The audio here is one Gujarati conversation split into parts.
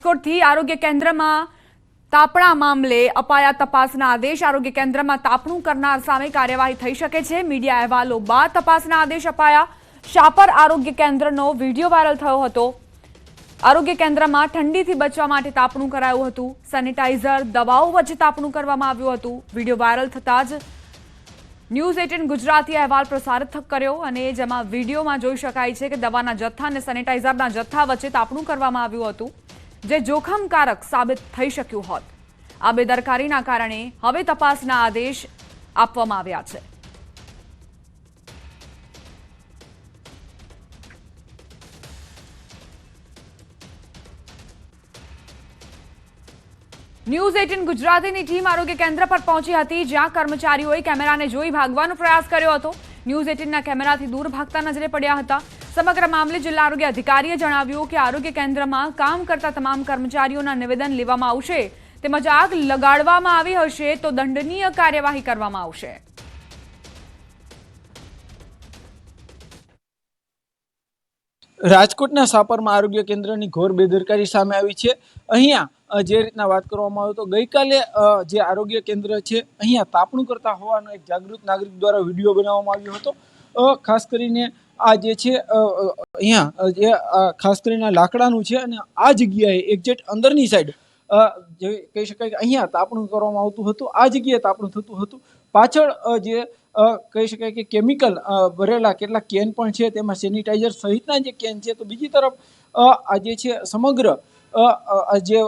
રાજકોટથી આરોગ્ય કેન્દ્રમાં તાપણા મામલે અપાયા તપાસના આદેશ। આરોગ્ય કેન્દ્રમાં તાપણું કરનાર સામે કાર્યવાહી થઈ શકે છે। મીડિયા અહેવાલો બાદ તપાસના આદેશ અપાયા। શાપર આરોગ્ય કેન્દ્રનો વિડીયો વાયરલ થયો હતો। આરોગ્ય કેન્દ્રમાં ઠંડીથી બચવા માટે તાપણું કરાયું હતું। સેનિટાઈઝર, દવાઓ વચ્ચે તાપણું કરવામાં આવ્યું હતું। વિડીયો વાયરલ થતાં જ ન્યૂઝ 18 ગુજરાતી અહેવાલ પ્રસારિત કર્યો અને જેમાં વિડીયોમાં જોઈ શકાય છે કે દવાના જથ્થા અને સેનિટાઈઝરના જથ્થા વચ્ચે તાપણું કરવામાં આવ્યું હતું, જે જોખમકારક સાબિત થઈ શક્યું હોત। આ બેદરકારીના કારણે હવે તપાસના આદેશ આપવામાં આવ્યા છે। ન્યૂઝ 18 ગુજરાતીની ટીમ આરોગ્ય કેન્દ્ર પર પહોંચી હતી, જ્યાં કર્મચારીઓએ કેમેરાને જોઈ ભાગવાનો પ્રયાસ કર્યો હતો। ન્યૂઝ 18ના કેમેરાથી દૂર ભાગતા નજરે પડ્યા હતા। સમગ્ર મામલે જિલ્લા આરોગ્ય અધિકારીએ જણાવ્યું કે આરોગ્ય કેન્દ્રમાં કામ કરતા તમામ કર્મચારીઓના નિવેદન લેવામાં આવશે, તેમજ આગ લગાડવામાં આવી હશે તો દંડનીય કાર્યવાહી કરવામાં આવશે। રાજકોટના સાપરમાં આરોગ્ય કેન્દ્રની ઘોર બેદરકારી સામે આવી છે। અહીંયા જે રીતના વાત કરવામાં આવે તો ગઈકાલે જે આરોગ્ય કેન્દ્ર છે અહીંયા તાપણું કરતા હોવાનો એક જાગૃત નાગરિક દ્વારા વિડીયો બનાવવામાં આવ્યો હતો। ખાસ કરીને આ જે છે અહીંયા જે ખાસ કરીને લાકડાનું છે અને આ જગ્યાએ એક્ઝેક્ટ અંદરની સાઈડ જે કહી શકાય કે અહીંયા તાપણું કરવામાં આવતું હતું, આ જગ્યાએ તાપણું થતું હતું। પાછળ જે કહી શકાય કે કેમિકલ ભરેલા કેટલાક કેન પણ છે, તેમાં સેનિટાઈઝર સહિતના જે કેન છે। તો બીજી તરફ આ જે છે સમગ્ર જે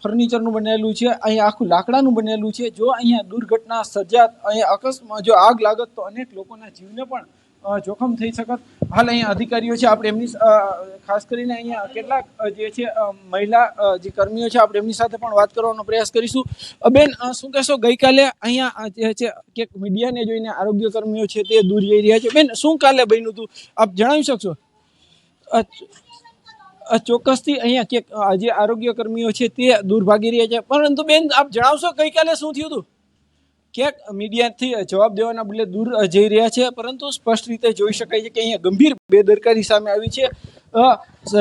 ફર્નિચરનું બનેલું છે, અહીંયા આખું લાકડાનું બનેલું છે। જો અહીંયા દુર્ઘટના સર્જાત, અહીંયા અકસ્માત જો આગ લાગત તો અનેક લોકોના જીવને પણ જોખમ થઈ શકત। હાલ અહીંયા અધિકારીઓ છે, આપણે એમની ખાસ કરીને અહીંયા કેટલાક જે છે મહિલા જે કર્મીઓ છે, આપણે એમની સાથે પણ વાત કરવાનો પ્રયાસ કરીશું। બેન, શું કહેશો, ગઈકાલે અહીંયા જે છે કે મીડિયાને જોઈને આરોગ્ય કર્મીઓ છે તે દૂર જઈ રહ્યા છે, બેન શું કાલે બન્યું હતું આપ જણાવી શકશો? ચોક્કસથી અહીંયા કે જે આરોગ્ય કર્મીઓ છે તે દૂર ભાગી રહ્યા છે, પરંતુ બેન આપ જણાવશો ગઈકાલે શું થયું હતું? ક્યાંક મીડિયાથી જવાબ દેવાના બદલે દૂર જઈ રહ્યા છે, પરંતુ સ્પષ્ટ રીતે જોઈ શકાય છે કે અહીંયા ગંભીર બેદરકારી સામે આવી છે।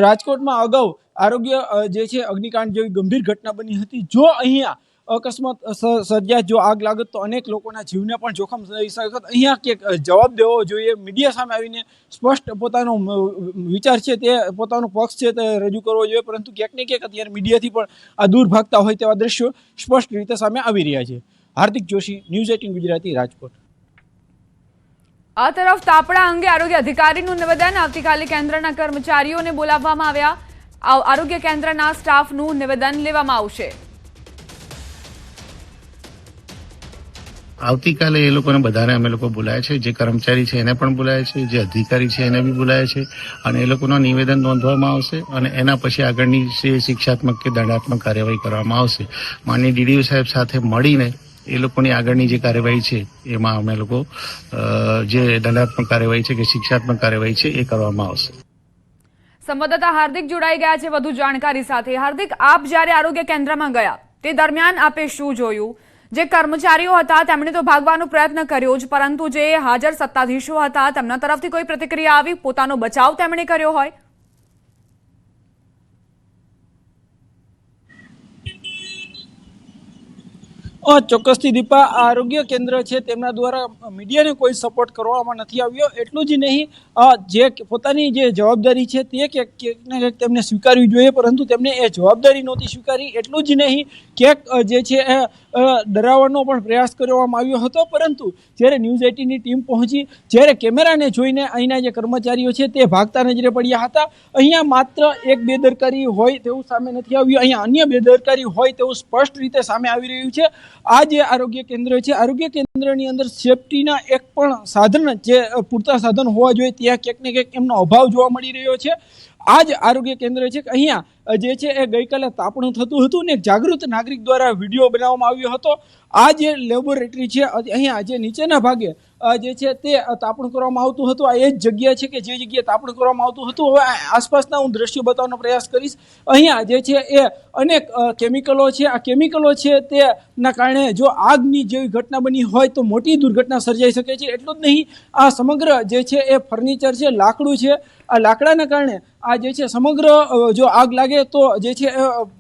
રાજકોટમાં અગાઉ આરોગ્ય જે છે અગ્નિકાંડ જેવી ગંભીર ઘટના બની હતી। જો અહીંયા અકસ્માત સર્જાત, જો આગ લાગત તો અનેક લોકોના જીવને પણ જોખમ થઈ શકત। અહીંયા ક્યાંક જવાબ દેવો જોઈએ, મીડિયા સામે આવીને સ્પષ્ટ પોતાનો વિચાર છે તે પોતાનો પક્ષ છે તે રજૂ કરવો જોઈએ, પરંતુ ક્યાંક ને ક્યાંક અત્યારે મીડિયાથી પણ આ દૂર ભાગતા હોય તેવા દ્રશ્યો સ્પષ્ટ રીતે સામે આવી રહ્યા છે। હાર્દિક જોશી, ન્યૂઝ 18 ગુજરાતી, રાજકોટ। આ તરફ તાપણા અંગે આરોગ્ય અધિકારીનું નિવેદન। આવતીકાલે કેન્દ્રના કર્મચારીઓને બોલાવવામાં આવ્યા। આરોગ્ય કેન્દ્રના સ્ટાફનું નિવેદન લેવામાં આવશે। આવતીકાલે એ લોકોને બધાને અમે લોકો બોલાયા છે, જે કર્મચારી છે એને પણ બોલાયા છે, જે અધિકારી છે એને બી બોલાયા છે, અને એ લોકોનું નિવેદન નોંધવામાં આવશે અને એના પછી આગળની શિક્ષાત્મક કે દંડાત્મક કાર્યવાહી કરવામાં આવશે। માનનીય ડીડીઓ સાહેબ સાથે મળીને એ લોકોની આગળની જે કાર્યવાહી છે એમાં અમે લોકો જે દંડાત્મક કાર્યવાહી છે કે શિક્ષાત્મક કાર્યવાહી છે એ કરવામાં આવશે। સંવાદદાતા હાર્દિક જોડાઈ ગયા છે વધુ જાણકારી સાથે। હાર્દિક, આપ જ્યારે આરોગ્ય કેન્દ્રમાં ગયા તે દરમિયાન આપે શું જોયું? જે કર્મચારીઓ હતા તેમણે તો ભાગવાનો પ્રયત્ન કર્યો જ, પરંતુ જે હાજર સત્તાધીશો હતા તેમના તરફથી કોઈ પ્રતિક્રિયા આવી? પોતાનો બચાવ તેમણે કર્યો હોય? ચોક્કસથી દીપા, આરોગ્ય કેન્દ્ર છે તેમના દ્વારા મીડિયાને કોઈ સપોર્ટ કરવામાં નથી આવ્યો। એટલું જ નહીં, જે પોતાની જે જવાબદારી છે તે ક્યાંક ને ક્યાંક તેમને સ્વીકારવી જોઈએ, પરંતુ તેમને એ જવાબદારી નહોતી સ્વીકારી। એટલું જ નહીં, ક્યાંક જે છે ડરાવવાનો પણ પ્રયાસ કરવામાં આવ્યો હતો, પરંતુ જ્યારે ન્યૂઝ 18ની ટીમ પહોંચી, જ્યારે કેમેરાને જોઈને અહીંના જે કર્મચારીઓ છે તે ભાગતા નજરે પડ્યા હતા। અહીંયા માત્ર એક બેદરકારી હોય તેવું સામે નથી આવ્યું, અહીંયા અન્ય બેદરકારી હોય તેવું સ્પષ્ટ રીતે સામે આવી રહ્યું છે। આ જે આરોગ્ય કેન્દ્ર છે, આરોગ્ય કેન્દ્રની અંદર સેફટીના એક પણ સાધન, જે પૂરતા સાધન હોવા જોઈએ, ત્યાં ક્યાંક ને ક્યાંક એમનો અભાવ જોવા મળી રહ્યો છે। આ જ આરોગ્ય કેન્દ્ર છે કે અહીંયા જે છે એ ગઈકાલે તાપણું થતું હતું ને જાગૃત નાગરિક દ્વારા વિડીયો બનાવવામાં આવ્યો હતો। આ જે લેબોરેટરી છે અહીંયા જે નીચેના ભાગે જે છે તે તાપણું કરવામાં આવતું હતું, આ એ જ જગ્યા છે કે જે જગ્યાએ તાપણું કરવામાં આવતું હતું। હવે આસપાસના હું દ્રશ્યો બતાવવાનો પ્રયાસ કરીશ। અહીંયા જે છે એ અનેક કેમિકલો છે, આ કેમિકલો છે તેના કારણે જો આગની જેવી ઘટના બની હોય તો મોટી દુર્ઘટના સર્જાઈ શકે છે। એટલું જ નહીં, આ સમગ્ર જે છે એ ફર્નિચર છે, લાકડું છે, આ લાકડાના કારણે આ જે છે સમગ્ર જો આગ લાગે તો જે છે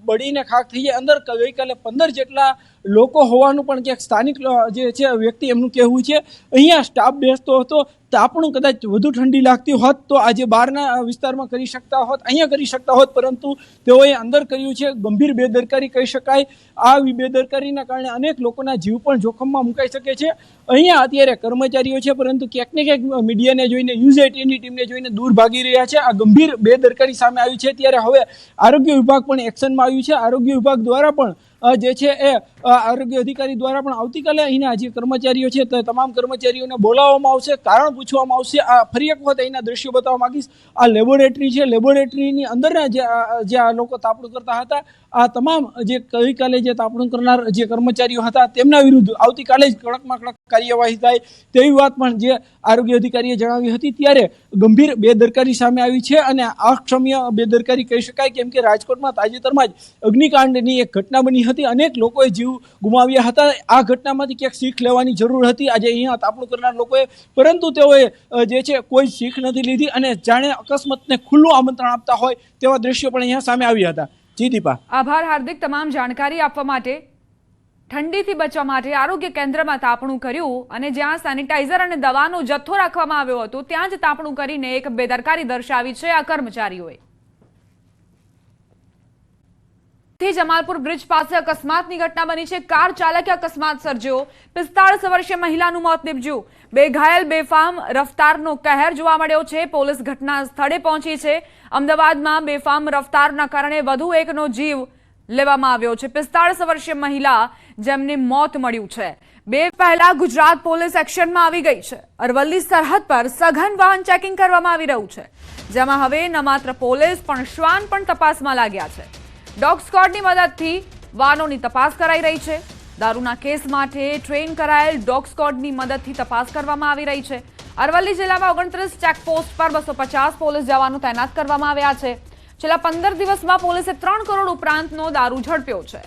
બળીને ખાખ થઈ જાય. અંદર ગઈકાલે 15 જેટલા લોકો હોવાનું પણ ક્યાંક સ્થાનિક જે છે વ્યક્તિ એમનું કહેવું છે. અહીંયા સ્ટાફ બેસતો હતો, તાપણું કદાચ વધુ ઠંડી લાગતી હોત તો આજે બહારના વિસ્તારમાં કરી શકતા હોત, અહીંયા કરી શકતા હોત, પરંતુ તેઓએ અંદર કર્યું છે. ગંભીર બેદરકારી કહી શકાય. આ બેદરકારીના કારણે અનેક લોકોના જીવ પણ જોખમમાં મુકાઈ શકે છે. અહીંયા અત્યારે કર્મચારીઓ છે, પરંતુ ક્યાંક ને ક્યાંક મીડિયાને જોઈને, ન્યૂઝ 18ની ટીમને જોઈને દૂર ભાગી રહ્યા છે. આ ગંભીર બેદરકારી સામે આવી છે. ત્યારે હવે આરોગ્ય વિભાગ પણ એક્શનમાં આવ્યું છે. આરોગ્ય વિભાગ દ્વારા પણ જે છે એ આરોગ્ય અધિકારી દ્વારા પણ આવતીકાલે અહીંના જે કર્મચારીઓ છે તે તમામ કર્મચારીઓને બોલાવવામાં આવશે, કારણ પૂછવામાં આવશે. આ ફરી એક વખત અહીંના દ્રશ્યો બતાવવા માંગીશ. આ લેબોરેટરી છે. લેબોરેટરીની અંદરના જે આ લોકો તાપણું કરતા હતા, આ તમામ જે ગઈકાલે જે તાપણું કરનાર જે કર્મચારીઓ હતા તેમના વિરુદ્ધ આવતીકાલે જ કડકમાં કડક કાર્યવાહી થાય તેવી વાત પણ જે આરોગ્ય અધિકારીએ જણાવી હતી. ત્યારે ગંભીર બેદરકારી સામે આવી છે અને અક્ષમ્ય બેદરકારી કહી શકાય, કેમ કે રાજકોટમાં તાજેતરમાં જ અગ્નિકાંડની એક ઘટના બની હતી. અનેક લોકોએ જીવ ગુમાવ્યા હતા. આ ઘટનામાંથી ક્યાંક શીખ લેવાની જરૂર હતી આજે અહીંયા તાપણું કરનાર લોકોએ, પરંતુ તેઓએ જે છે કોઈ શીખ નથી લીધી અને જાણે અકસ્માતને ખુલ્લું આમંત્રણ આપતા હોય તેવા દ્રશ્યો પણ અહીંયા સામે આવ્યા હતા. જી દીપા. આભાર હાર્દિક, તમામ જાણકારી આપવા માટે. ઠંડીથી બચવા માટે આરોગ્ય કેન્દ્રમાં તાપણું કર્યું અને જ્યાં સેનિટાઈઝર અને દવાનો જથ્થો રાખવામાં આવ્યો હતો ત્યાં જ તાપણું કરીને એક બેદરકારી દર્શાવી છે આ કર્મચારીઓએ. જમાલપુર બ્રિજ પાસે અકસ્માતની ઘટના બની છે. કાર ચાલકે અકસ્માત સર્જ્યો. 45 વર્ષીય મહિલાનું મોત નીપજ્યું. બે ઘાયલ. બેફામ રફતારનો કહેર જોવા મળ્યો છે. પોલીસ ઘટના સ્થળે પહોંચી છે. અમદાવાદમાં બેફામ રફતારના કારણે વધુ એકનો જીવ લેવામાં આવ્યો છે. 45 વર્ષીય મહિલા જેમને મોત મળ્યું છે. બે પહેલા ગુજરાત પોલીસ એક્શનમાં આવી ગઈ છે. અરવલ્લી સરહદ પર સઘન વાહન ચેકિંગ કરવામાં આવી રહ્યું છે, જેમાં હવે ન માત્ર પોલીસ પણ શ્વાન પણ તપાસમાં લાગ્યા છે. ડોગ સ્ક્વોડની મદદથી વાહનોની તપાસ કરાઈ રહી છે. દારૂના કેસ માટે ટ્રેન કરાયેલ ડોગ સ્ક્વોડની મદદથી તપાસ કરવામાં આવી રહી છે. અરવલ્લી જિલ્લામાં 29 ચેકપોસ્ટ પર 250 પોલીસ જવાનો તૈનાત કરવામાં આવ્યા છે. છેલ્લા 15 દિવસમાં પોલીસે 3 કરોડ ઉપરાંતનો દારૂ ઝડપ્યો છે.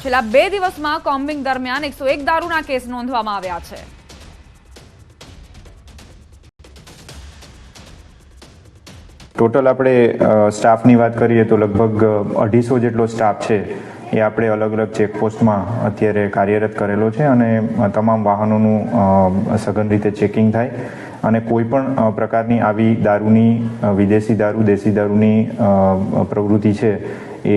છેલ્લા 2 દિવસમાં કોમ્બિંગ દરમિયાન 101 દારૂના કેસ નોંધવામાં આવ્યા છે. ટોટલ આપણે સ્ટાફની વાત કરીએ તો લગભગ 250 જેટલો સ્ટાફ છે એ આપણે અલગ અલગ ચેકપોસ્ટમાં અત્યારે કાર્યરત કરેલો છે અને તમામ વાહનોનું સઘન રીતે ચેકિંગ થાય અને કોઈ પણ પ્રકારની આવી દારૂની વિદેશી દારૂ, દેશી દારૂની પ્રવૃત્તિ છે એ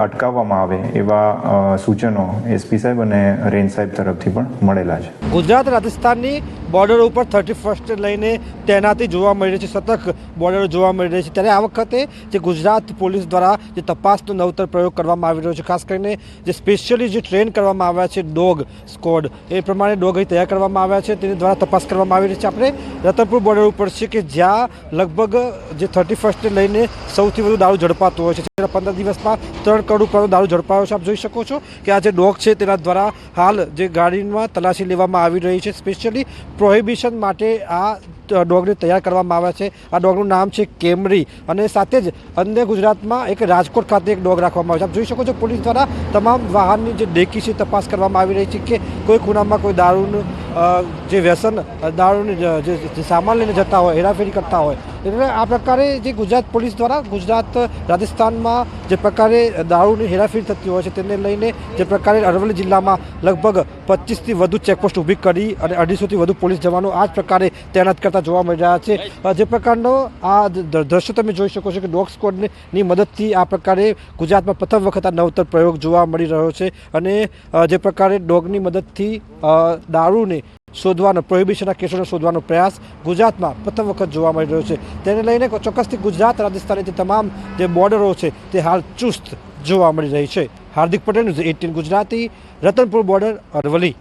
અટકાવવામાં આવે એવા સૂચનો એસપી સાહેબ અને રેન્જ સાહેબ તરફથી પણ મળેલા છે. ગુજરાત રાજસ્થાનની બોર્ડર ઉપર 31 લઈને તૈનાતી જોવા મળી રહી છે, સતત બોર્ડર જોવા મળી રહી છે. ત્યારે આ વખતે જે ગુજરાત પોલીસ દ્વારા જે તપાસનો નવતર પ્રયોગ કરવામાં આવી રહ્યો છે, ખાસ કરીને જે સ્પેશિયલી જે ટ્રેન કરવામાં આવ્યા છે ડોગ સ્કોડ, એ પ્રમાણે ડોગ અહીં તૈયાર કરવામાં આવ્યા છે, તેની દ્વારા તપાસ કરવામાં આવી રહી છે. આપણે રતનપુર બોર્ડર ઉપર છે કે જ્યાં લગભગ જે 31 લઈને સૌથી વધુ દારૂ ઝડપાતો હોય છે. છેલ્લા 15 દિવસમાં 3 કરોડ ઉપરનો દારૂ ઝડપાયો છે. આપ જોઈ શકો છો કે આ જે ડોગ છે તેના દ્વારા હાલ જે ગાડીમાં તલાશી લેવામાં આવી રહી છે. સ્પેશિયલી પ્રોહિબિશન માટે આ ડોગને તૈયાર કરવામાં આવ્યા છે. આ ડોગનું નામ છે કેમરી અને સાથે જ અન્ય ગુજરાતમાં એક રાજકોટ ખાતે એક ડોગ રાખવામાં આવ્યો છે. આપ જોઈ શકો છો પોલીસ દ્વારા તમામ વાહનની જે ડેકી છે તપાસ કરવામાં આવી રહી છે કે કોઈ ખૂણામાં કોઈ દારૂનું જે વ્યસન, દારૂની જે સામાન લઈને જતા હોય, હેરાફેરી કરતા હોય. એટલે આ પ્રકારે જે ગુજરાત પોલીસ દ્વારા ગુજરાત રાજસ્થાનમાં જે પ્રકારે દારૂની હેરાફેરી થતી હોય છે તેને લઈને જે પ્રકારે અરવલ્લી જિલ્લામાં લગભગ 25થી વધુ ચેકપોસ્ટ ઊભી કરી અને 250થી વધુ પોલીસ જવાનો આ જ પ્રકારે તૈનાત કરતા જોવા મળી રહ્યા છે. જે પ્રકારનો આ દ્રશ્ય તમે જોઈ શકો છો કે ડોગ સ્ક્વોડની મદદથી આ પ્રકારે ગુજરાતમાં પ્રથમ વખત આ નવતર પ્રયોગ જોવા મળી રહ્યો છે અને જે પ્રકારે ડોગની મદદથી દારૂને શોધવાનો, પ્રોહિબિશનના કેસોને શોધવાનો પ્રયાસ ગુજરાતમાં પ્રથમ વખત જોવા મળી રહ્યો છે. તેને લઈને ચોક્કસથી ગુજરાત રાજસ્થાનની જે તમામ જે બોર્ડરો છે તે હાલ ચુસ્ત જોવા મળી રહી છે. Hardik Patel, news 18 Gujarati, Ratanpur border, Aravalli.